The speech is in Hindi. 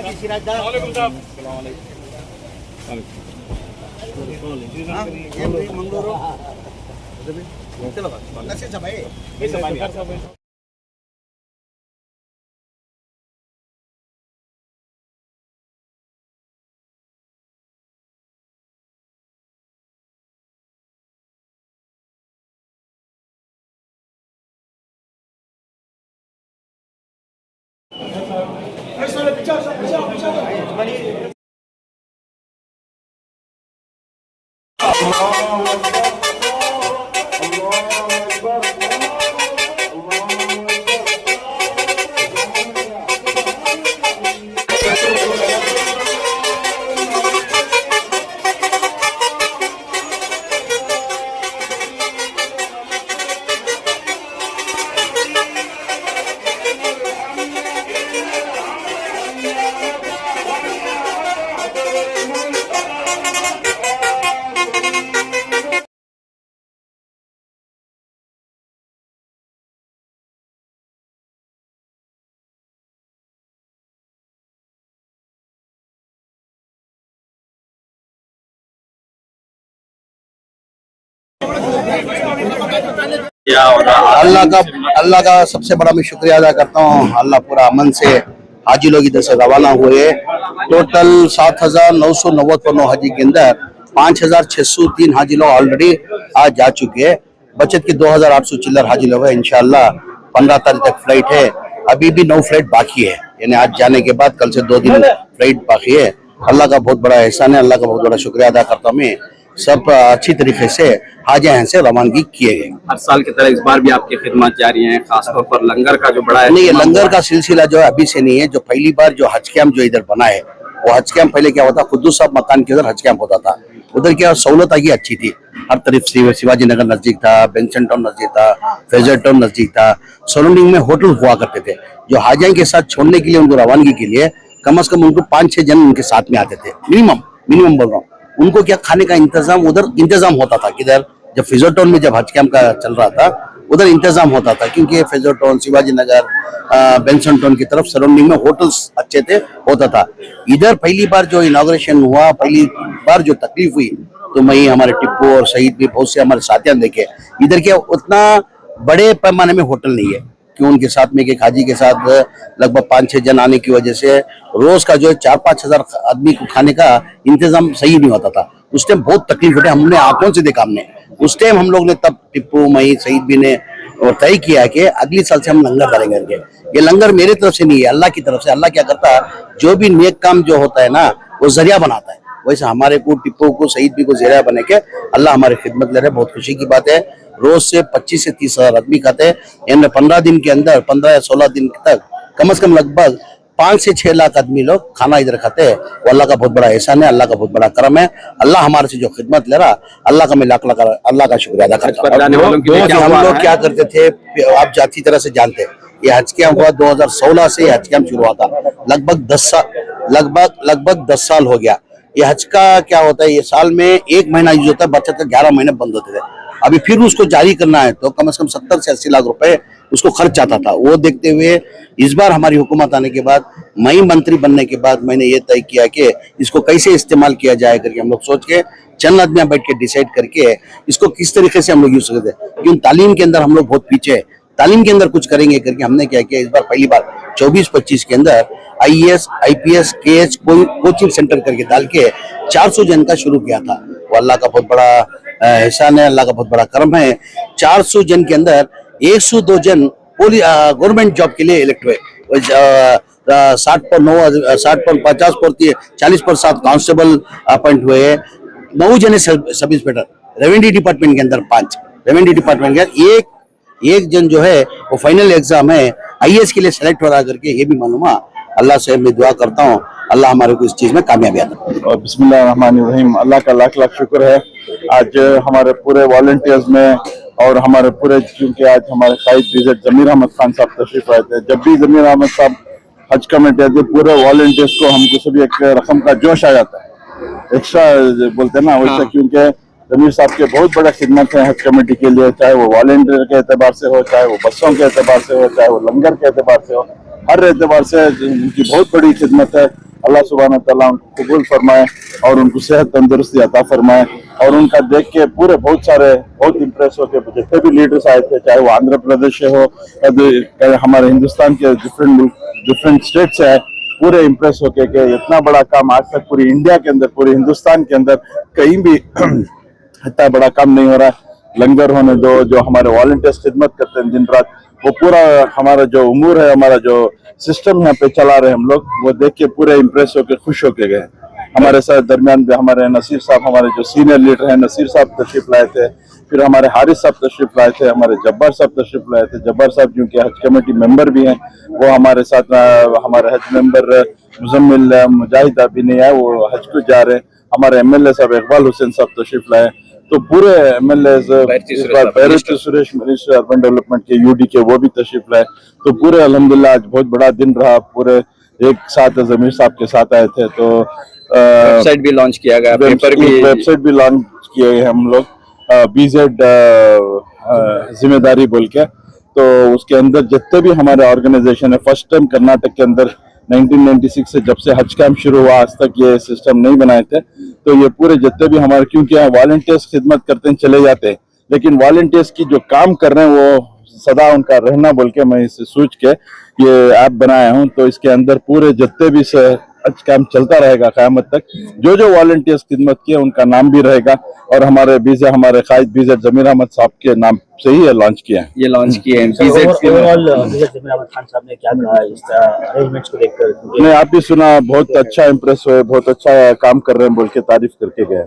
मंगळूरू चलो लक्षात भाई अल्लाह का सबसे बड़ा मैं शुक्रिया अदा करता हूँ। अल्लाह पूरा अमन से हाजी लोग इधर से रवाना हुए। टोटल 7,999 हाजी के अंदर 5,603 हाजी लोग ऑलरेडी आज जा चुके हैं। बचत के 2,800 चिल्लर हाजी लोग है। इंशाल्लाह 15 तारीख तक फ्लाइट है। अभी भी 9 फ्लाइट बाकी है, यानी आज जाने के बाद कल से 2 दिन फ्लाइट बाकी है। अल्लाह का बहुत बड़ा एहसान है, अल्लाह का बहुत बड़ा शुक्रिया अदा करता हूँ मैं। सब अच्छी तरीके से हाजी यहाँ से रवानगी किए गए। हर साल की तरह इस बार भी आपकी खिदमत जारी है, खासतौर पर लंगर का जो बड़ा है। नहीं, लंगर का सिलसिला जो है अभी से नहीं है। जो पहली बार जो हज कैंप जो इधर बना है, वो हज कैंप पहले क्या होता, खुद्दूस साहब मकान के उधर हज कैंप होता था। उधर क्या सहूलत आगे अच्छी थी, हर तरफ से शिवाजी नगर नजदीक था, बेंसन टाउन नजदीक था, फेजर टाउन नजदीक था, सराउंडिंग में होटल हुआ करते थे। जो हाजियों के साथ छोड़ने के लिए, उनको रवानगी के लिए कम से कम उनको 5-6 जन उनके साथ में आते थे, मिनिमम बोल रहा हूँ। उनको क्या खाने का इंतजाम उधर इंतजाम होता था, किधर जब फेजर टाउन में जब हज कैंप का चल रहा था उधर इंतजाम होता था, क्योंकि phasor town, Shivaji Nagar, Benson town की तरफ सराउंडिंग में होटल्स अच्छे थे, होता था। इधर पहली बार जो इनॉग्रेशन हुआ, पहली बार जो तकलीफ हुई, तो मैं हमारे टिप्पू और शहीद भी बहुत से हमारे साथियां देखे। इधर क्या उतना बड़े पैमाने में होटल नहीं है, कि उनके साथ में एक हाजी के साथ लगभग 5-6 जन आने की वजह से रोज का जो है 4-5 हजार आदमी को खाने का इंतजाम सही नहीं होता था। उस टाइम बहुत तकलीफ होती, हमने आंखों से देखा। हमने उस टाइम हम लोग ने तब टिप्पू, मई, शहीद भी ने और तय किया कि अगली साल से हम लंगर डालेंगे करके। ये लंगर मेरे तरफ से नहीं है, अल्लाह की तरफ से। अल्लाह क्या करता है, जो भी नेक काम जो होता है ना, वो जरिया बनाता है। वैसे हमारे को, टिप्पू को, शहीद भी को जरिया बने के अल्लाह हमारी खिदमत ले रहे। बहुत खुशी की बात है। रोज से 25 से 30 हजार आदमी खाते हैं। यानी 15 दिन के अंदर, 15 या 16 दिन तक कम से कम लगभग 5 से 6 लाख आदमी लोग खाना इधर खाते हैं। वो अल्लाह का बहुत बड़ा एहसान है, अल्लाह का बहुत बड़ा करम है। अल्लाह हमारे से जो खिदमत ले रहा, अल्लाह का मैं लाख अल्लाह का शुक्रिया अदा करता हूँ। हम लोग क्या करते थे, आप जाती तरह से जानते हैं, ये हज कैंप हुआ 2016 से हज कैंप शुरू हुआ था। लगभग 10 साल हो गया। ये हज का क्या होता है, ये साल में 1 महीना यूज होता है, बचत का 11 महीने बंद होते थे। अभी फिर उसको जारी करना है तो कम से कम 70 से 80 लाख रुपए उसको खर्च आता था। वो देखते हुए इस बार हमारी हुकूमत आने के बाद, मई मंत्री बनने के बाद, मैंने ये तय किया कि इसको कैसे इस्तेमाल किया जाए करके हम लोग सोच के चंद आदमी बैठ के डिसाइड करके इसको किस तरीके से हम लोग यूज करते हैं। क्योंकि तालीम के अंदर हम लोग बहुत पीछे है, तालीम के अंदर कुछ करेंगे करके हमने क्या किया, इस बार पहली बार 24-25 के अंदर IAS, IPS, KH coaching centre करके डाल के 400 जन का शुरू किया था। वो अल्लाह का बहुत बड़ा एहसान है, अल्लाह का बहुत बड़ा करम है। 400 जन के अंदर 102 जन गवर्नमेंट जॉब के लिए इलेक्ट हुए। 60 पर 50 पर 40 पर 7 कांस्टेबल अपॉइंट हुए। 9 जने सब इंस्पेक्टर, रेवेन्यू डिपार्टमेंट के अंदर 5, रेवेन्यू डिपार्टमेंट के अंदर एक जन जो है वो फाइनल एग्जाम है IAS के लिए सेलेक्ट हो रहा करके, ये भी मालूम है। अल्लाह से मैं दुआ करता हूँ अल्लाह हमारे को इस चीज में कामयाबी आता है। बिस्मिल्लाहिर्रहमानिर्रहीम। अल्लाह का लाख लाख शुक्र है आज हमारे पूरे वॉलंटियर्स में और हमारे पूरे, क्योंकि आज हमारे कायद विजिट जमीर अहमद खान साहब तशरीफ आए थे। जब भी जमीर अहमद साहब हज कमेटी आती है, पूरे वॉलंटियर्स को हमको सभी एक रकम का जोश आ जाता है, एक्स्ट्रा बोलते हैं ना वैसे, क्योंकि जमीर साहब के बहुत बड़ा खिदमत है हज कमेटी के लिए, चाहे वो वॉलंटियर के एतबार से हो, चाहे वो बसों के एतबार से हो, चाहे वो लंगर के एतबार से हो, हर एतबार से उनकी बहुत बड़ी खिदमत है। अल्लाह सुब्हानहू तआला उनको कबूल फरमाए और उनको सेहत तंदुरुस्ती अता फरमाए। और उनका देख के पूरे बहुत इम्प्रेस होके जितने भी लीडर्स आए थे, चाहे वो आंध्र प्रदेश से हो या हमारे हिंदुस्तान के डिफरेंट स्टेट से आए, पूरे इम्प्रेस होके कि इतना बड़ा काम आज तक पूरी इंडिया के अंदर, पूरे हिंदुस्तान के अंदर कहीं भी इतना बड़ा काम नहीं हो रहा है। लंगर होने दो, जो हमारे वॉलंटियर्स खिदमत करते हैं दिन रात, वो पूरा हमारा जो उमूर है, हमारा जो सिस्टम यहाँ पे चला रहे हम लोग, वो देख के पूरे इम्प्रेस होके खुश होके गए। हमारे साथ दरमियान में हमारे नसीर साहब, हमारे जो सीनियर लीडर हैं, नसीर साहब तशरीफ लाए थे, फिर हमारे हारिस साहब तशरीफ लाए थे, हमारे जब्बार साहब तशरीफ लाए थे। जब्बार साहब जो कि हज कमेटी मेंबर भी हैं, वो हमारे साथ, हमारे हज मेंबर मुजम्मिल मुजाहिद अभी नहीं आए, वो हज को जा रहे हैं। हमारे एमएलए साहब इकबाल हुसैन साहब तशरीफ लाए। तो पूरे MLA barrister Suresh, minister urban development के यूडी के, वो भी तशरीफ लाए। तो पूरे अल्हम्दुलिल्लाह आज बहुत बड़ा दिन रहा। पूरे एक साथ जमीर साहब के साथ आए थे। तो वेबसाइट भी लॉन्च किया गया, पेपर भी, वेबसाइट भी लॉन्च किए गए हम लोग, बीजेड जिम्मेदारी बोल के। तो उसके अंदर जितने भी हमारे ऑर्गेनाइजेशन है, फर्स्ट टाइम कर्नाटक के अंदर 1996 से जब से हज कैंप शुरू हुआ आज तक ये सिस्टम नहीं बनाए थे। तो ये पूरे जितने भी हमारे, क्योंकि यहाँ वॉलंटियर्स खिदमत करते हैं, चले जाते हैं, लेकिन वॉलंटियर्स की जो काम कर रहे हैं वो सदा उनका रहना बोल के मैं इसे सोच के ये ऐप बनाया हूँ। तो इसके अंदर पूरे जितने भी हज कैंप चलता रहेगा क़यामत तक। जो जो वॉलंटियर्स खिदमत किए उनका नाम भी रहेगा और हमारे कायद बीजेड जमीर अहमद साहब के नाम से ही ये लॉन्च किया है। ये लॉन्च किए हैं ओवरऑल बीजेड जमीर अहमद खान साहब ने क्या कहा इस अरेंजमेंट्स को देखकर? नहीं, आप भी सुना, बहुत अच्छा इम्प्रेस हुए, बहुत अच्छा काम कर रहे हैं बोल के तारीफ करके गए।